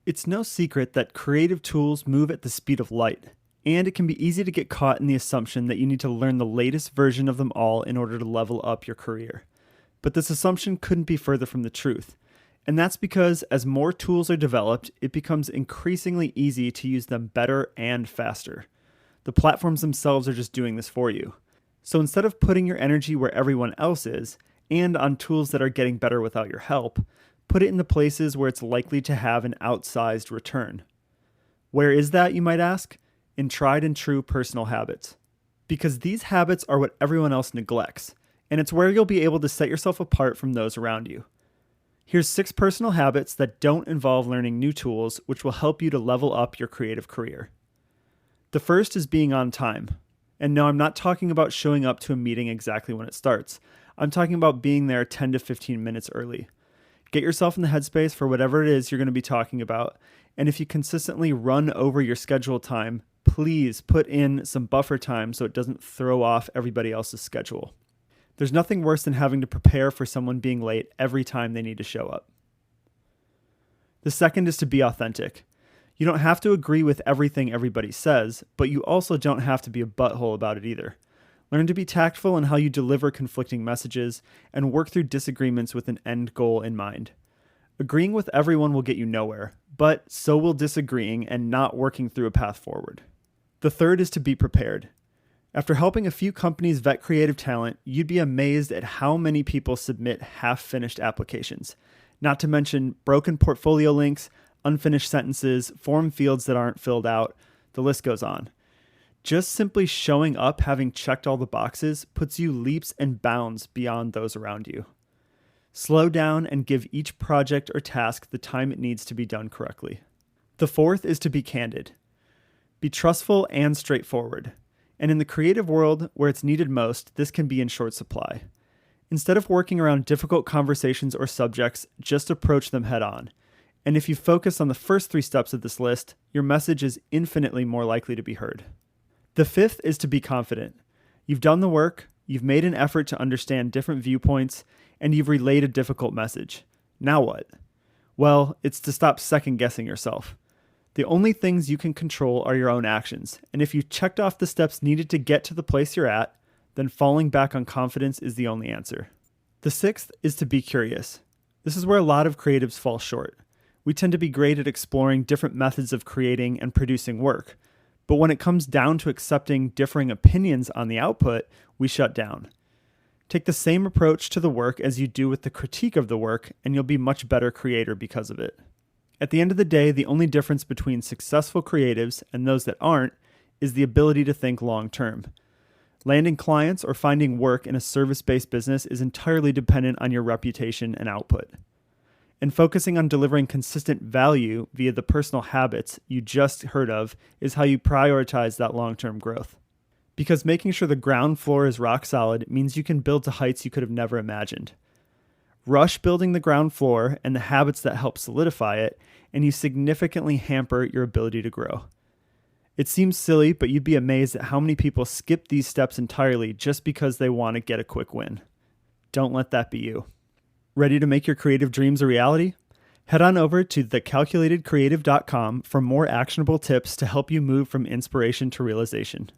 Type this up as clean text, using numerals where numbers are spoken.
It's no secret that creative tools move at the speed of light, and it can be easy to get caught in the assumption that you need to learn the latest version of them all in order to level up your career. But this assumption couldn't be further from the truth. And that's because as more tools are developed, it becomes increasingly easy to use them better and faster. The platforms themselves are just doing this for you. So instead of putting your energy where everyone else is, and on tools that are getting better without your help, put it in the places where it's likely to have an outsized return. Where is that, you might ask? In tried and true personal habits. Because these habits are what everyone else neglects, and it's where you'll be able to set yourself apart from those around you. Here's 6 personal habits that don't involve learning new tools, which will help you to level up your creative career. The first is being on time. And no, I'm not talking about showing up to a meeting exactly when it starts. I'm talking about being there 10 to 15 minutes early. Get yourself in the headspace for whatever it is you're going to be talking about. And if you consistently run over your scheduled time, please put in some buffer time so it doesn't throw off everybody else's schedule. There's nothing worse than having to prepare for someone being late every time they need to show up. The second is to be authentic. You don't have to agree with everything everybody says, but you also don't have to be a butthole about it either. Learn to be tactful in how you deliver conflicting messages and work through disagreements with an end goal in mind. Agreeing with everyone will get you nowhere, but so will disagreeing and not working through a path forward. The third is to be prepared. After helping a few companies vet creative talent, you'd be amazed at how many people submit half-finished applications, not to mention broken portfolio links, unfinished sentences, form fields that aren't filled out, the list goes on. Just simply showing up having checked all the boxes puts you leaps and bounds beyond those around you. Slow down and give each project or task the time it needs to be done correctly. The fourth is to be candid. Be trustful and straightforward. And in the creative world, where it's needed most, this can be in short supply. Instead of working around difficult conversations or subjects, just approach them head on. And if you focus on the first 3 steps of this list, your message is infinitely more likely to be heard. The fifth is to be confident. You've done the work, you've made an effort to understand different viewpoints, and you've relayed a difficult message. Now what? Well, it's to stop second-guessing yourself. The only things you can control are your own actions, and if you checked off the steps needed to get to the place you're at, then falling back on confidence is the only answer. The sixth is to be curious. This is where a lot of creatives fall short. We tend to be great at exploring different methods of creating and producing work, but when it comes down to accepting differing opinions on the output, we shut down. Take the same approach to the work as you do with the critique of the work, and you'll be a much better creator because of it. At the end of the day, the only difference between successful creatives and those that aren't is the ability to think long term. Landing clients or finding work in a service-based business is entirely dependent on your reputation and output. And focusing on delivering consistent value via the personal habits you just heard of is how you prioritize that long-term growth. Because making sure the ground floor is rock solid means you can build to heights you could have never imagined. Rush building the ground floor and the habits that help solidify it, and you significantly hamper your ability to grow. It seems silly, but you'd be amazed at how many people skip these steps entirely just because they want to get a quick win. Don't let that be you. Ready to make your creative dreams a reality? Head on over to thecalculatedcreative.com for more actionable tips to help you move from inspiration to realization.